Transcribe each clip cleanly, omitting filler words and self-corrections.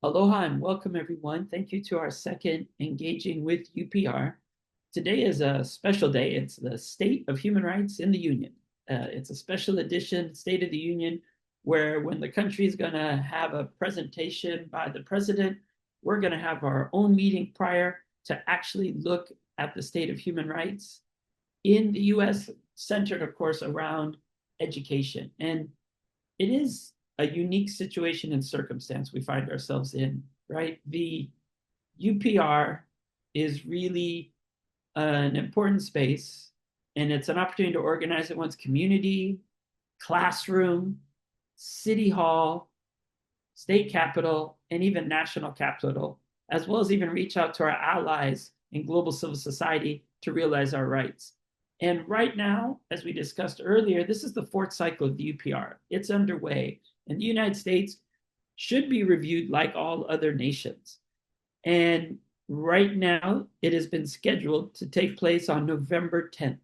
Aloha and welcome, everyone. Thank you to our second Engaging with UPR. Today is a special day. It's the State of Human Rights in the Union. It's a special edition, State of the Union, where when the country is going to have a presentation by the president, we're going to have our own meeting prior to actually look at the state of human rights in the US, centered, of course, around education. And it is a unique situation and circumstance we find ourselves in, right? The UPR is really an important space, and it's an opportunity to organize at one's community, classroom, city hall, state capital, and even national capital, as well as even reach out to our allies in global civil society to realize our rights. And right now, as we discussed earlier, this is the fourth cycle of the UPR. It's underway, and the United States should be reviewed like all other nations. And right now, it has been scheduled to take place on November 10th.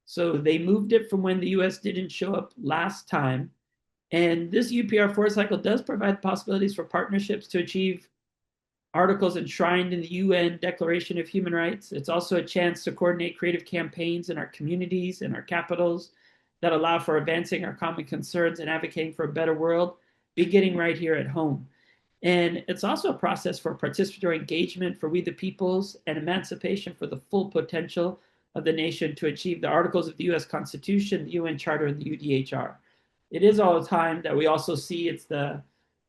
So they moved it from when the US didn't show up last time. And this UPR fourth cycle does provide possibilities for partnerships to achieve articles enshrined in the UN Declaration of Human Rights. It's also a chance to coordinate creative campaigns in our communities and our capitals that allow for advancing our common concerns and advocating for a better world, beginning right here at home. And it's also a process for participatory engagement for we the peoples and emancipation for the full potential of the nation to achieve the articles of the US Constitution, the UN Charter, and the UDHR. It is all the time that we also see it's the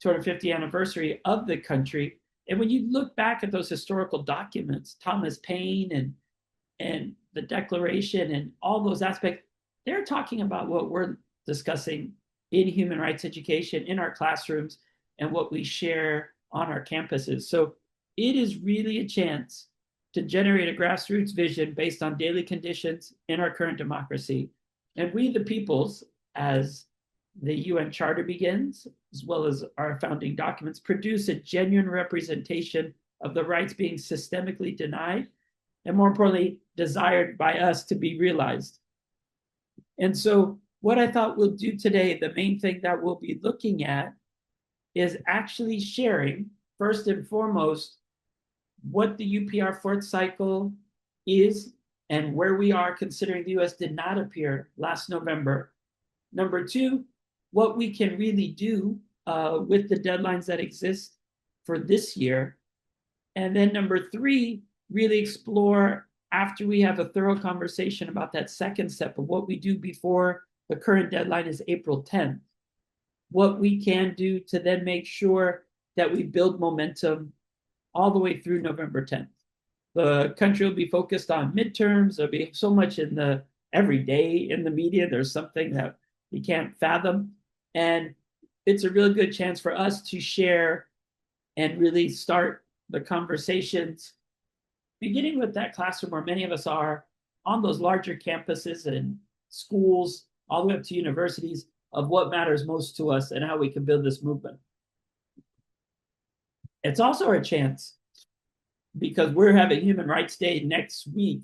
250th anniversary of the country. And when you look back at those historical documents, Thomas Paine and the Declaration and all those aspects, they're talking about what we're discussing in human rights education, in our classrooms, and what we share on our campuses. So it is really a chance to generate a grassroots vision based on daily conditions in our current democracy. And we, the peoples, as the UN Charter begins, as well as our founding documents, produce a genuine representation of the rights being systemically denied, and more importantly, desired by us to be realized. And so what I thought we'll do today, the main thing that we'll be looking at is actually sharing, first and foremost, what the UPR fourth cycle is and where we are considering the US did not appear last November. Number two, what we can really do with the deadlines that exist for this year. And then number three, really explore after we have a thorough conversation about that second step of what we do before the current deadline is April 10th, what we can do to then make sure that we build momentum all the way through November 10th. The country will be focused on midterms. There'll be so much in the every day in the media. There's something that we can't fathom. And it's a really good chance for us to share and really start the conversations, beginning with that classroom where many of us are on those larger campuses and schools, all the way up to universities, of what matters most to us and how we can build this movement. It's also our chance, because we're having Human Rights Day next week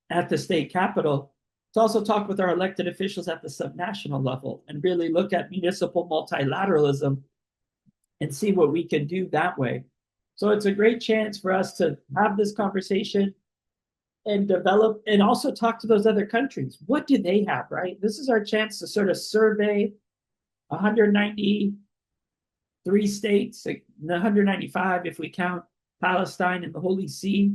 at the state capitol, to also talk with our elected officials at the subnational level and really look at municipal multilateralism and see what we can do that way. So it's a great chance for us to have this conversation and develop and also talk to those other countries. What do they have, right? This is our chance to sort of survey 193 states, 195 if we count Palestine and the Holy See,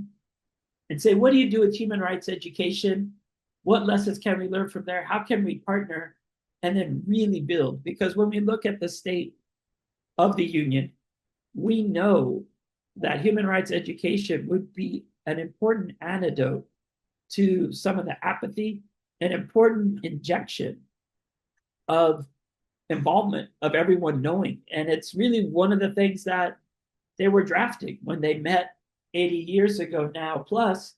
and say, what do you do with human rights education? What lessons can we learn from there? How can we partner and then really build? Because when we look at the state of the union, we know that human rights education would be an important antidote to some of the apathy, an important injection of involvement of everyone knowing. And it's really one of the things that they were drafting when they met 80 years ago now, plus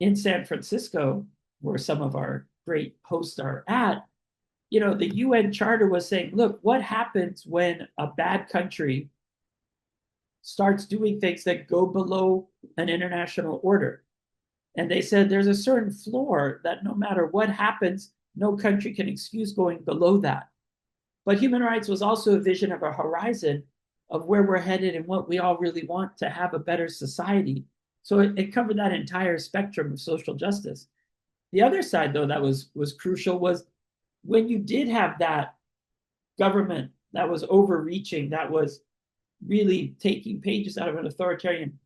in San Francisco, where some of our great hosts are at. You know, the UN Charter was saying, look, what happens when a bad country starts doing things that go below an international order? And they said there's a certain floor that no matter what happens, no country can excuse going below that. But human rights was also a vision of a horizon of where we're headed and what we all really want to have a better society. So it covered that entire spectrum of social justice. The other side, though, that was crucial was when you did have that government that was overreaching, that was really taking pages out of an authoritarian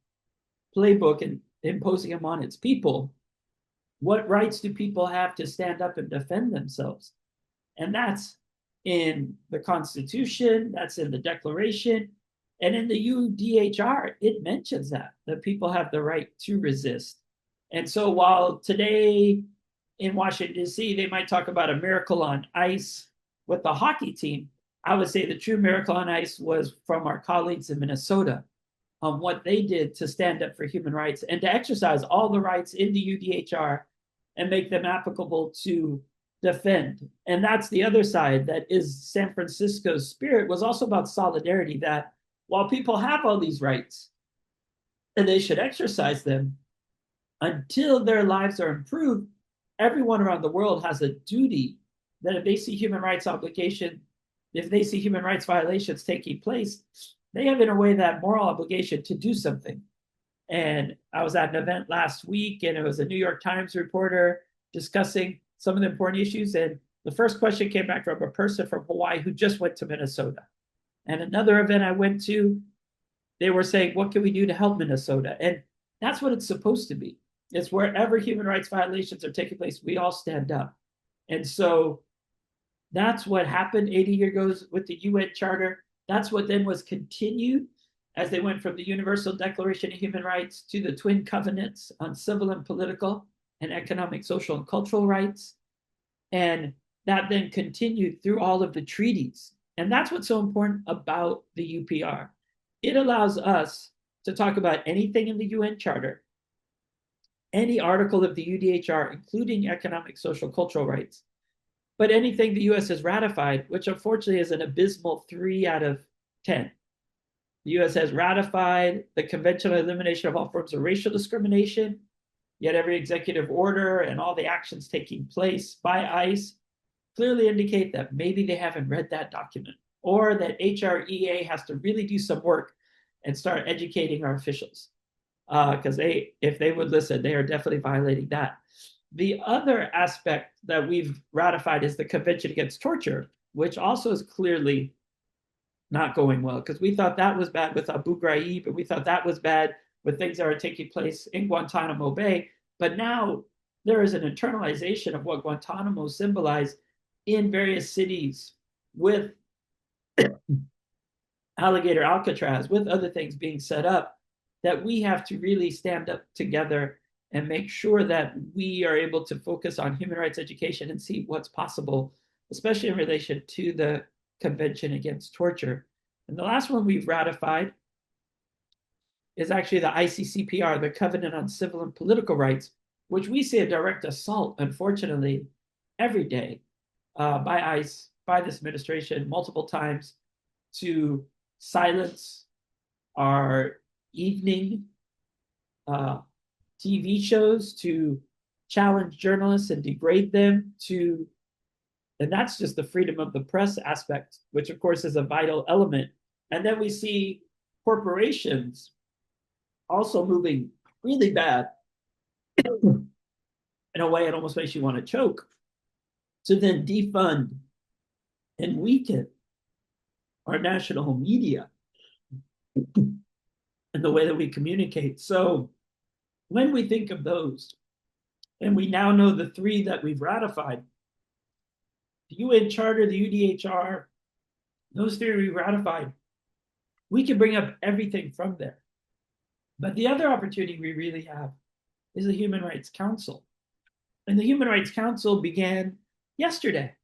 playbook and imposing them on its people. What rights do people have to stand up and defend themselves? And that's in the Constitution, that's in the Declaration, and in the UDHR, it mentions that people have the right to resist. And so while today in Washington, D.C., they might talk about a miracle on ice with the hockey team, I would say the true miracle on ice was from our colleagues in Minnesota on what they did to stand up for human rights and to exercise all the rights in the UDHR and make them applicable to defend. And that's the other side, that is San Francisco's spirit was also about solidarity, that while people have all these rights and they should exercise them, until their lives are improved, everyone around the world has a duty that if they see human rights obligation, if they see human rights violations taking place, they have in a way that moral obligation to do something. And I was at an event last week, and it was a New York Times reporter discussing some of the important issues. And the first question came back from a person from Hawaii who just went to Minnesota. And another event I went to, they were saying, what can we do to help Minnesota? And that's what it's supposed to be. It's wherever human rights violations are taking place, we all stand up. And so that's what happened 80 years ago with the UN Charter. That's what then was continued as they went from the Universal Declaration of Human Rights to the Twin Covenants on civil and political and economic, social, and cultural rights. And that then continued through all of the treaties. And that's what's so important about the UPR. It allows us to talk about anything in the UN Charter, any article of the UDHR, including economic, social, cultural rights, but anything the US has ratified, which unfortunately is an abysmal 3 out of 10. The US has ratified the Convention on Elimination of All Forms of Racial Discrimination, yet every executive order and all the actions taking place by ICE clearly indicate that maybe they haven't read that document, or that HREA has to really do some work and start educating our officials. Because if they would listen, they are definitely violating that. The other aspect that we've ratified is the Convention Against Torture, which also is clearly not going well, because we thought that was bad with Abu Ghraib, and we thought that was bad with things that are taking place in Guantanamo Bay. But now there is an internalization of what Guantanamo symbolized in various cities with Alligator Alcatraz, with other things being set up, that we have to really stand up together and make sure that we are able to focus on human rights education and see what's possible, especially in relation to the Convention Against Torture. And the last one we've ratified is actually the ICCPR, the Covenant on Civil and Political Rights, which we see a direct assault, unfortunately, every day by ICE, by this administration, multiple times to silence our evening TV shows, to challenge journalists and degrade them, and that's just the freedom of the press aspect, which of course is a vital element. And then we see corporations also moving really bad in a way it almost makes you want to choke, to then defund and weaken our national media and the way that we communicate. So when we think of those, and we now know the 3 that we've ratified, the UN Charter, the UDHR, those 3 we ratified, we can bring up everything from there. But the other opportunity we really have is the Human Rights Council. And the Human Rights Council began yesterday.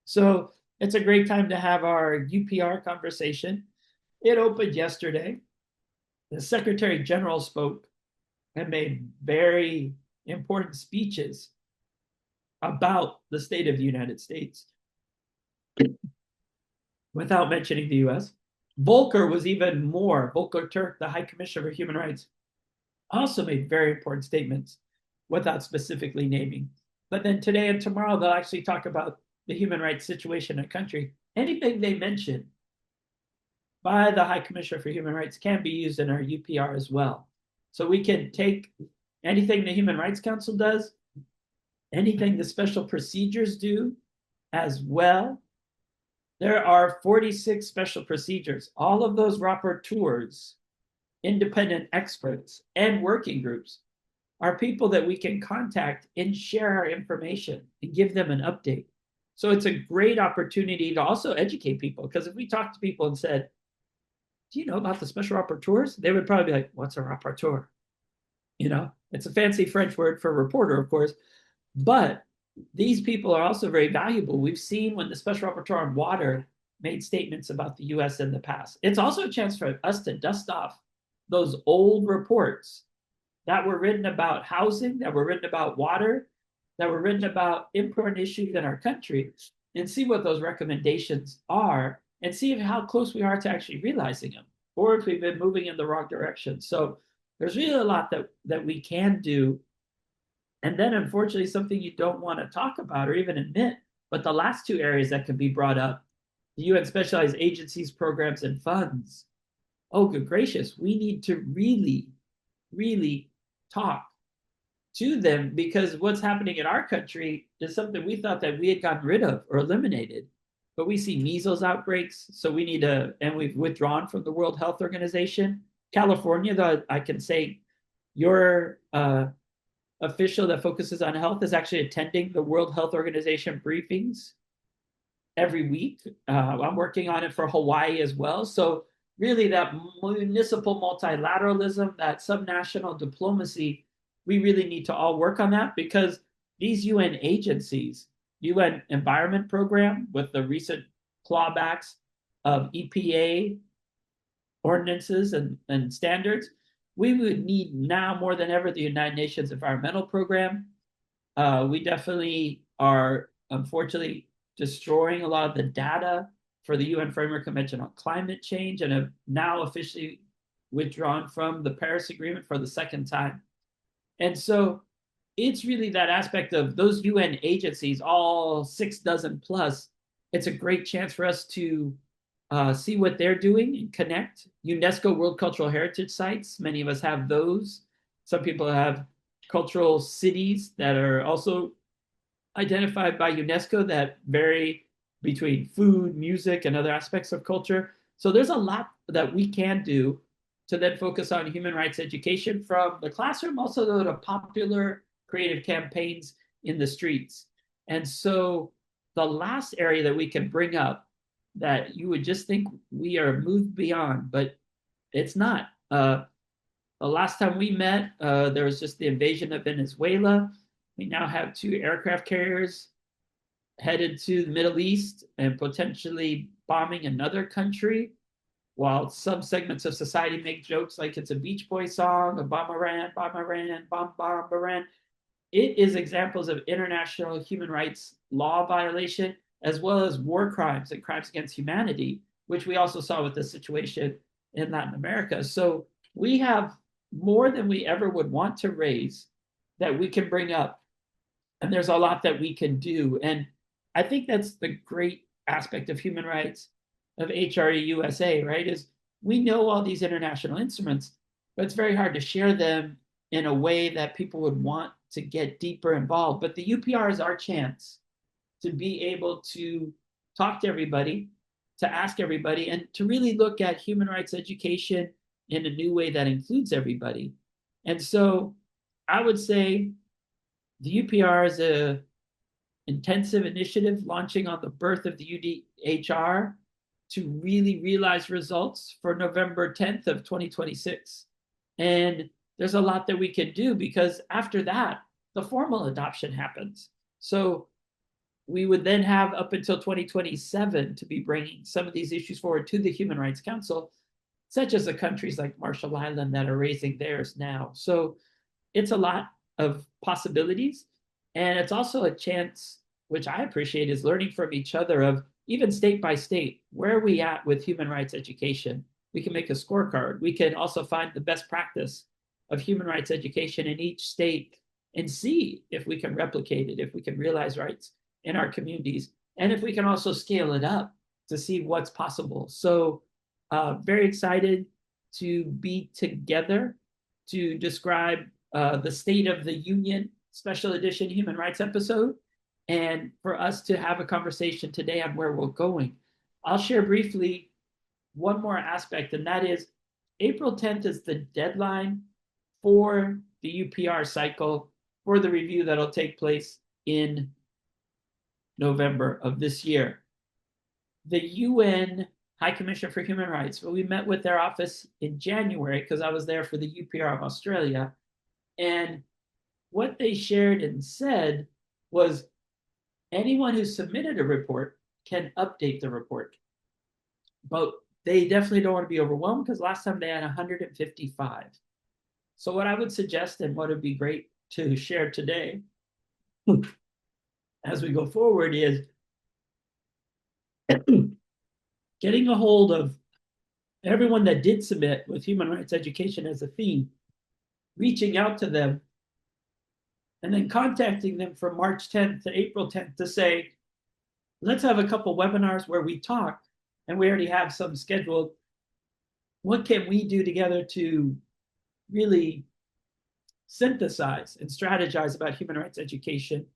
So it's a great time to have our UPR conversation. It opened yesterday. The Secretary General spoke and made very important speeches about the state of the United States without mentioning the US. Volker was even more. Volker Turk, the High Commissioner for Human Rights, also made very important statements without specifically naming. But then today and tomorrow, they'll actually talk about the human rights situation in the country. Anything they mention by the High Commissioner for Human Rights can be used in our UPR as well. So we can take anything the Human Rights Council does, anything the special procedures do as well. There are 46 special procedures. All of those rapporteurs, independent experts, and working groups are people that we can contact and share our information and give them an update. So it's a great opportunity to also educate people, because if we talk to people and said, do you know about the special rapporteurs? They would probably be like, what's a rapporteur? It's a fancy French word for reporter, of course, but these people are also very valuable. We've seen when the special rapporteur on water made statements about the US in the past. It's also a chance for us to dust off those old reports that were written about housing, that were written about water, that were written about important issues in our country, and see what those recommendations are, and see how close we are to actually realizing them, or if we've been moving in the wrong direction. So there's really a lot that we can do. And then, unfortunately, something you don't want to talk about or even admit, but the last two areas that can be brought up, the UN specialized agencies, programs, and funds. Oh, good gracious, we need to really, really talk to them, because what's happening in our country is something we thought that we had gotten rid of or eliminated. But we see measles outbreaks, so we need to, and we've withdrawn from the World Health Organization. California, though, I can say your official that focuses on health is actually attending the World Health Organization briefings every week. I'm working on it for Hawaii as well. So really that municipal multilateralism, that subnational diplomacy, we really need to all work on that, because these UN agencies, UN Environment Program with the recent clawbacks of EPA ordinances and standards, we would need now more than ever the United Nations Environmental Program. We definitely are, unfortunately, destroying a lot of the data for the UN Framework Convention on Climate Change, and have now officially withdrawn from the Paris Agreement for the second time. And so it's really that aspect of those UN agencies, all 6 dozen plus. It's a great chance for us to see what they're doing and connect. UNESCO World Cultural Heritage Sites, many of us have those. Some people have cultural cities that are also identified by UNESCO that vary between food, music, and other aspects of culture. So there's a lot that we can do to then focus on human rights education from the classroom, also to popular creative campaigns in the streets. And so the last area that we can bring up that you would just think we are moved beyond, but it's not. The last time we met, there was just the invasion of Venezuela. We now have 2 aircraft carriers headed to the Middle East and potentially bombing another country, while some segments of society make jokes like it's a Beach Boy song, a bomb Iran, bomb Iran, bomb Iran. It is examples of international human rights law violation, as well as war crimes and crimes against humanity, which we also saw with the situation in Latin America. So we have more than we ever would want to raise that we can bring up. And there's a lot that we can do. And I think that's the great aspect of human rights of HRE USA, right? Is we know all these international instruments, but it's very hard to share them in a way that people would want to get deeper involved. But the UPR is our chance to be able to talk to everybody, to ask everybody, and to really look at human rights education in a new way that includes everybody. And so I would say the UPR is a intensive initiative launching on the birth of the UDHR to really realize results for November 10th of 2026. And there's a lot that we can do, because after that, the formal adoption happens. So we would then have up until 2027 to be bringing some of these issues forward to the Human Rights Council, such as the countries like Marshall Island that are raising theirs now. So it's a lot of possibilities. And it's also a chance, which I appreciate, is learning from each other of even state by state, where are we at with human rights education? We can make a scorecard. We can also find the best practice of human rights education in each state and see if we can replicate it, if we can realize rights in our communities, and if we can also scale it up to see what's possible. So Very excited to be together to describe the State of the Union special edition human rights episode, and for us to have a conversation today on where we're going. I'll share briefly one more aspect, and that is April 10th is the deadline for the UPR cycle for the review that'll take place in November of this year. The UN High Commissioner for Human Rights, well, we met with their office in January because I was there for the UPR of Australia. And what they shared and said was anyone who submitted a report can update the report. But they definitely don't want to be overwhelmed because last time they had 155. So what I would suggest and what would be great to share today as we go forward is getting a hold of everyone that did submit with human rights education as a theme, reaching out to them, and then contacting them from March 10th to April 10th to say, let's have a couple webinars where we talk, and we already have some scheduled. What can we do together to really synthesize and strategize about human rights education,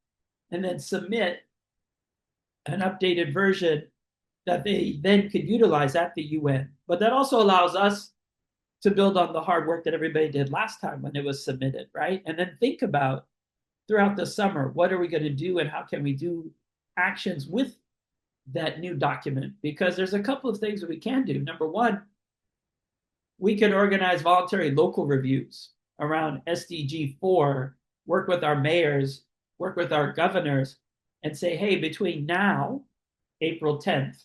and then submit an updated version that they then could utilize at the UN. But that also allows us to build on the hard work that everybody did last time when it was submitted, right? And then think about throughout the summer, what are we going to do and how can we do actions with that new document? Because there's a couple of things that we can do. Number one, we can organize voluntary local reviews around SDG 4, work with our mayors, work with our governors, and say, hey, between now, April 10th,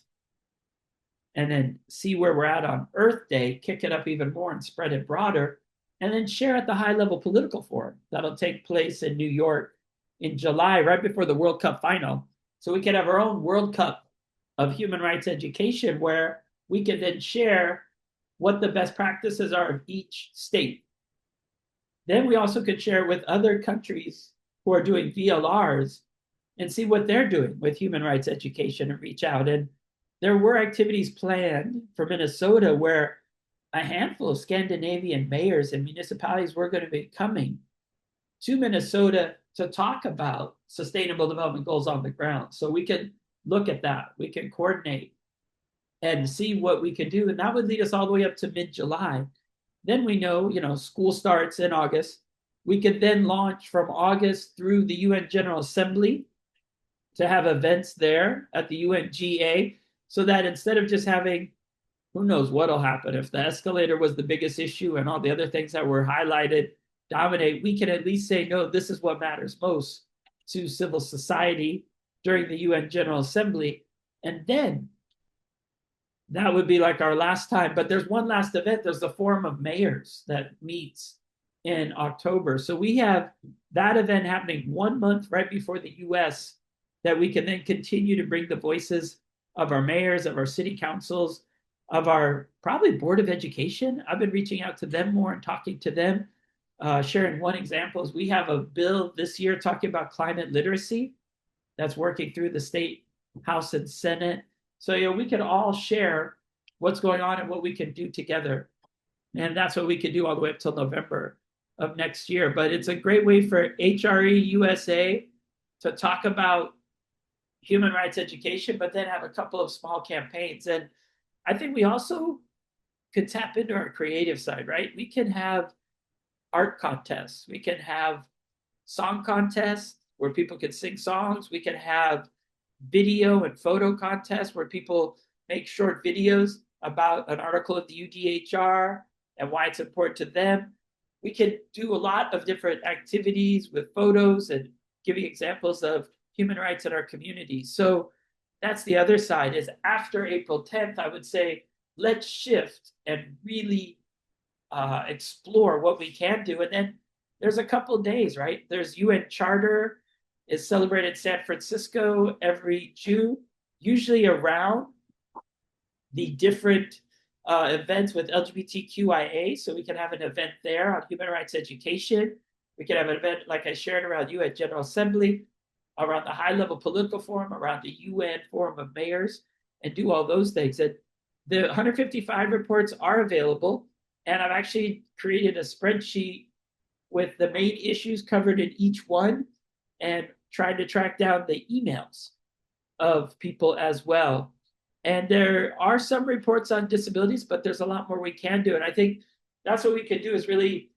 and then see where we're at on Earth Day, kick it up even more and spread it broader, and then share at the high-level political forum that'll take place in New York in July, right before the World Cup final. So we can have our own World Cup of human rights education where we can then share what the best practices are of each state. Then we also could share with other countries who are doing VLRs and see what they're doing with human rights education and reach out. And there were activities planned for Minnesota where a handful of Scandinavian mayors and municipalities were going to be coming to Minnesota to talk about sustainable development goals on the ground. So we can look at that. We can coordinate and see what we can do. And that would lead us all the way up to mid-July. Then we know, school starts in August. We could then launch from August through the UN General Assembly to have events there at the UNGA, so that instead of just having, who knows what'll happen if the escalator was the biggest issue and all the other things that were highlighted dominate, we can at least say, no, this is what matters most to civil society during the UN General Assembly. And then that would be like our last time. But there's one last event. There's the Forum of Mayors that meets in October. So we have that event happening 1 month right before the US that we can then continue to bring the voices of our mayors, of our city councils, of our probably Board of Education. I've been reaching out to them more and talking to them. Sharing one example is we have a bill this year talking about climate literacy that's working through the state House and Senate. So we can all share what's going on and what we can do together. And that's what we can do all the way up till November of next year. But it's a great way for HRE USA to talk about human rights education, but then have a couple of small campaigns. And I think we also could tap into our creative side, right? We can have art contests. We can have song contests where people can sing songs. We can have video and photo contests where people make short videos about an article of the UDHR and why it's important to them. We can do a lot of different activities with photos and giving examples of human rights in our community. So that's the other side is after April 10th, I would say, let's shift and really explore what we can do. And then there's a couple of days, right? There's UN Charter is celebrated in San Francisco every June, usually around the different events with LGBTQIA. So we can have an event there on human rights education. We can have an event, like I shared, around UN General Assembly, around the high-level political forum, around the UN Forum of Mayors, and do all those things. And The 155 reports are available, and I've actually created a spreadsheet with the main issues covered in each one and tried to track down the emails of people as well. And there are some reports on disabilities, but there's a lot more we can do. And I think that's what we could do is really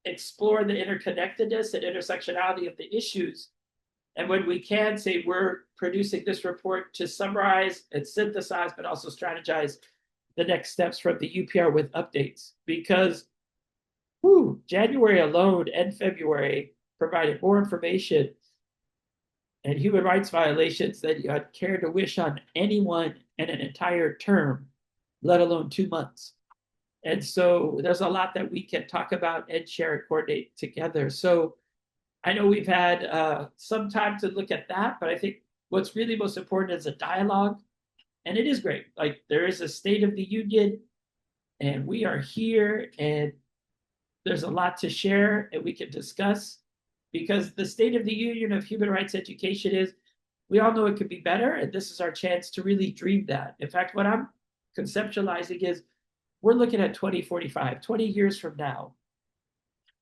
explore the interconnectedness and intersectionality of the issues. And when we can say we're producing this report to summarize and synthesize, but also strategize the next steps from the UPR with updates, because January alone and February provided more information and human rights violations than you had care to wish on anyone in an entire term, let alone 2 months. And so there's a lot that we can talk about and share and coordinate together. So I know we've had some time to look at that, but I think what's really most important is a dialogue. And it is great. Like there is a State of the Union, and we are here, and there's a lot to share and we can discuss, because the State of the Union of human rights education is, we all know it could be better, and this is our chance to really dream that. In fact, what I'm conceptualizing is we're looking at 2045, 20 years from now,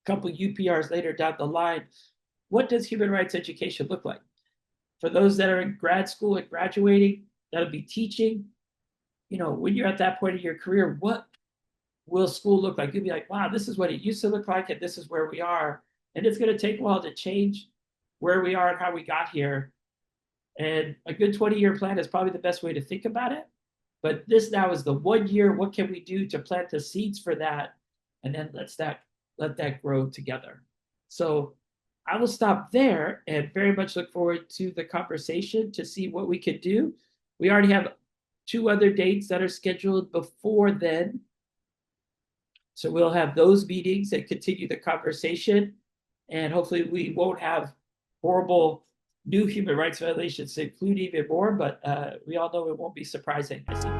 a couple UPRs later down the line, what does human rights education look like? For those that are in grad school and graduating, that'll be teaching. When you're at that point in your career, what will school look like? You'll be like, wow, this is what it used to look like, and this is where we are. And it's going to take a while to change where we are and how we got here. And a good 20-year plan is probably the best way to think about it. But this now is the 1 year. What can we do to plant the seeds for that? And then let that grow together. So I will stop there and very much look forward to the conversation to see what we could do. We already have 2 other dates that are scheduled before then. So we'll have those meetings and continue the conversation. And hopefully we won't have horrible new human rights violations to include even more, but we all know it won't be surprising. I see